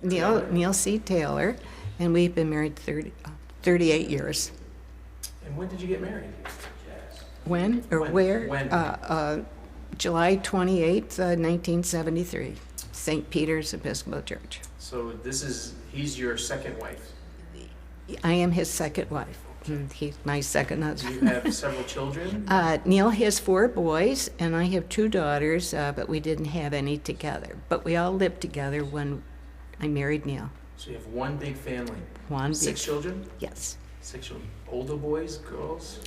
Neil C. Taylor, and we've been married 38 years. And when did you get married? When or When? where? When? July 28th, 1973, St. Peter's Episcopal Church. So he's your second wife. I am his second wife. He's my second Do husband. you have several children? Neil has 4 boys, and I have 2 daughters, but we didn't have any together. But we all lived together when I married Neil. So you have one big family. One big. 6 children? Yes. 6 children. Older boys, girls?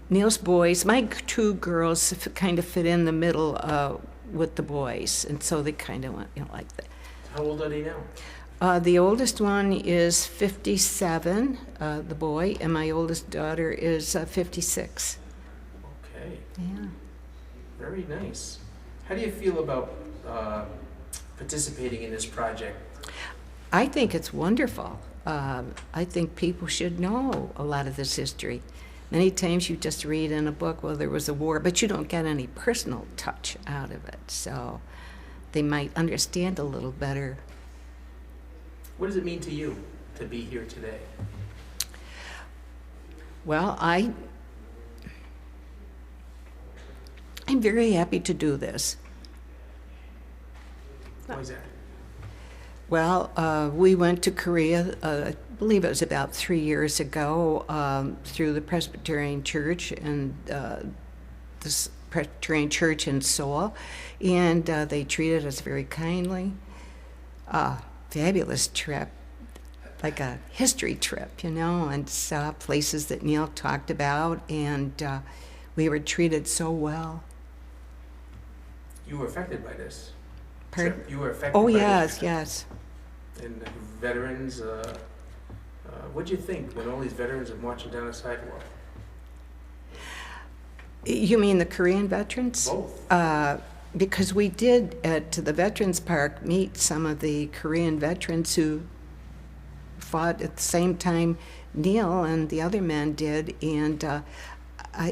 Neil's boys, my 2 girls kind of fit in the middle with the boys, and so they kind of went, like that. How old are they now? The oldest one is 57, the boy, and my oldest daughter is 56. Okay. Yeah. Very nice. How do you feel about participating in this project? I think it's wonderful. I think people should know a lot of this history. Many times you just read in a book, well, there was a war, but you don't get any personal touch out of it. So they might understand a little better. What does it mean to you to be here today? Well, I'm very happy to do this. Why is that? Well, we went to Korea, I believe it was about 3 years ago, through the Presbyterian Church and this Presbyterian Church in Seoul, and they treated us very kindly. Fabulous trip, like a history trip, and saw places that Neil talked about, and we were treated so well. You were affected by this Pardon? trip? You were affected Oh, by yes, this? yes. And veterans, what'd you think when all these veterans are marching down the sidewalk? You mean the Korean veterans? Both. Because we did at the Veterans Park meet some of the Korean veterans who fought at the same time Neil and the other men did, and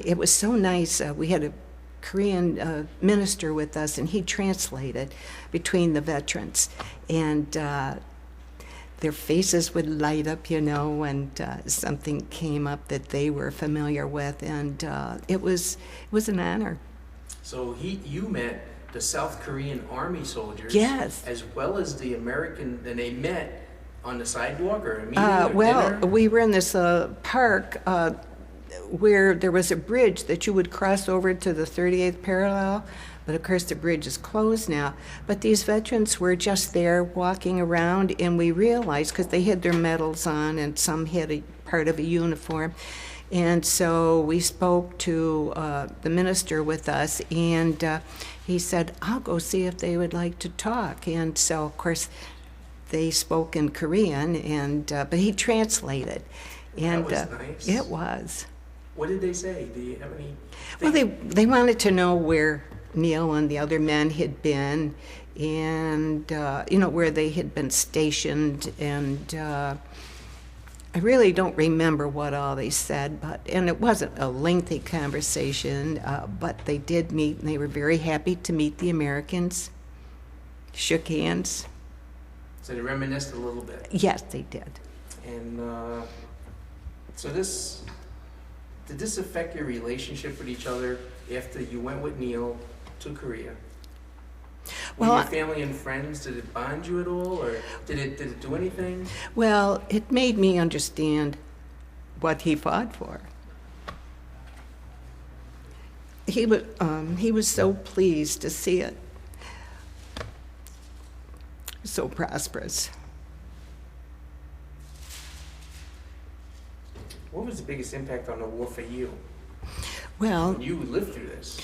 it was so nice. We had a Korean minister with us, and he translated between the veterans, and their faces would light up, when something came up that they were familiar with, and it was an honor. So you met the South Korean army soldiers, Yes. as well as the American, and they met on the sidewalk or a meeting or Well, dinner? we were in this park where there was a bridge that you would cross over to the 38th parallel, but of course the bridge is closed now. But these veterans were just there walking around, and we realized, because they had their medals on and some had a part of a uniform, and so we spoke to the minister with us, and he said, I'll go see if they would like to talk. And so, of course, they spoke in Korean, and but he translated. And That was nice. It was. What did they say? Do you have any? Well, they wanted to know where Neil and the other men had been, and where they had been stationed, and I really don't remember what all they said, and it wasn't a lengthy conversation, but they did meet, and they were very happy to meet the Americans, shook hands. So they reminisced a little bit. Yes, they did. And so did this affect your relationship with each other after you went with Neil to Korea? Well, Were your family and friends, did it bond you at all, or did it do anything? Well, it made me understand what he fought for. He was so pleased to see it so prosperous. What was the biggest impact on the war for you? Well, When you lived through this.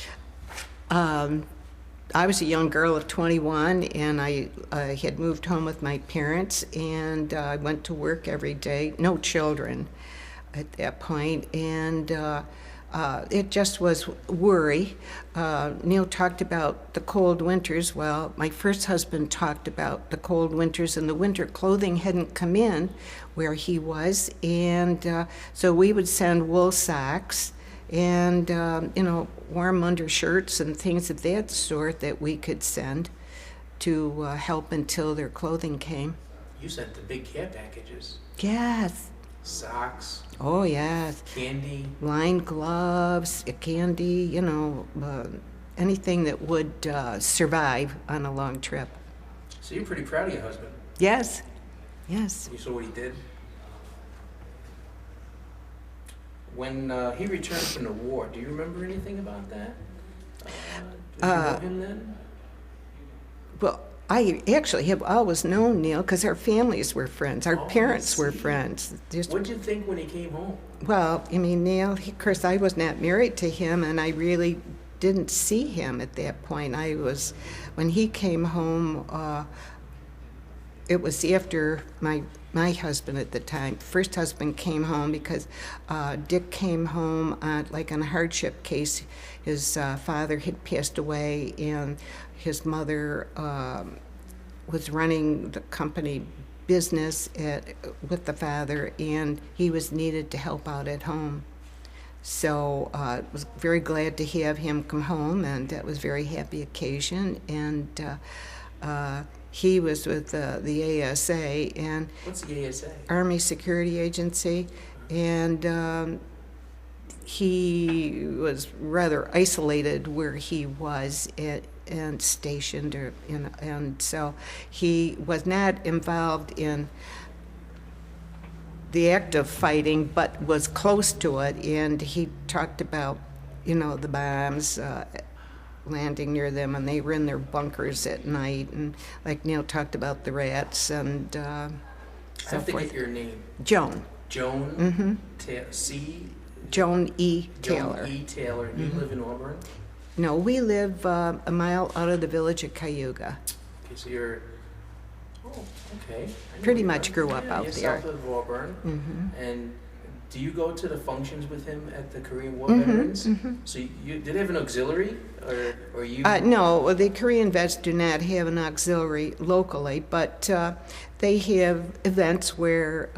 I was a young girl of 21, and I had moved home with my parents, and I went to work every day. No children at that point, and it just was worry. Neil talked about the cold winters. Well, my first husband talked about the cold winters, and the winter clothing hadn't come in where he was, and so we would send wool socks and warm undershirts and things of that sort that we could send to help until their clothing came. You sent the big care packages. Yes. Socks, Oh, yes. candy. Lined gloves, candy, anything that would survive on a long trip. So you're pretty proud of your husband. Yes. Yes. You saw what he did? When he returned from the war, do you remember anything about that? Did you know him then? Well, I actually have always known Neil because our families were friends. Our Oh, I parents were see. friends. What did you think when he came home? Well, I mean, Neil, of course, I was not married to him, and I really didn't see him at that point. When he came home, it was after my husband at the time. First husband came home because Dick came home like on a hardship case. His father had passed away, and his mother was running the company business with the father, and he was needed to help out at home. So I was very glad to have him come home, and that was a very happy occasion. And he was with the ASA, and What's the ASA? Army Security Agency, and he was rather isolated where he was and stationed, and so he was not involved in the act of fighting, but was close to it. And he talked about, the bombs landing near them, and they were in their bunkers at night. And like Neil talked about the rats and I so have to forth. get your name. Joan. Joan. Joan E. Taylor. Joan E. Taylor. You live in Auburn? No, we live a mile out of the village of Cayuga. Okay, so you're. Oh, okay. I know Pretty you much are. grew up Yeah, out you're there. South of Auburn. Mm-hmm. And do you go to the functions with him at the Korean War Mm-hmm, veterans? mm-hmm. So you did they have an auxiliary, or you? No, the Korean vets do not have an auxiliary locally, but they have events where,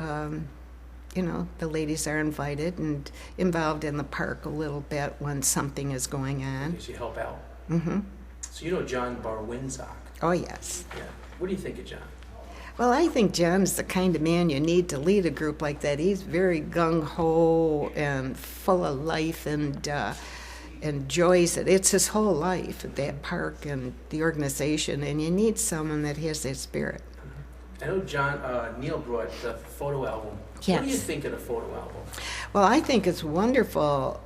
the ladies are invited and involved in the park a little bit when something is going on. You help out. Mm-hmm. So you know John Barwinczak. Oh, yes. Yeah. What do you think of John? Well, I think John's the kind of man you need to lead a group like that. He's very gung-ho and full of life and enjoys it. It's his whole life, that park and the organization, and you need someone that has that spirit. I know Neil brought the photo album. Yes. What do you think of the photo album? Well, I think it's wonderful.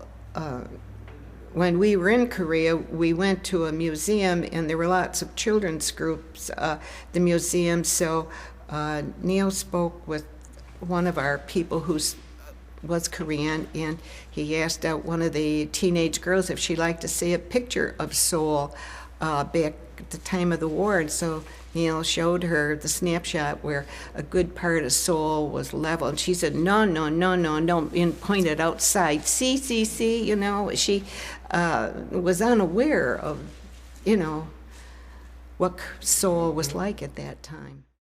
When we were in Korea, we went to a museum, and there were lots of children's groups, the museum. So Neil spoke with one of our people who was Korean, and he asked out one of the teenage girls if she'd like to see a picture of Seoul back at the time of the war. And so Neil showed her the snapshot where a good part of Seoul was level. And she said, no, and pointed outside. See, she was unaware of, what Seoul was like at that time.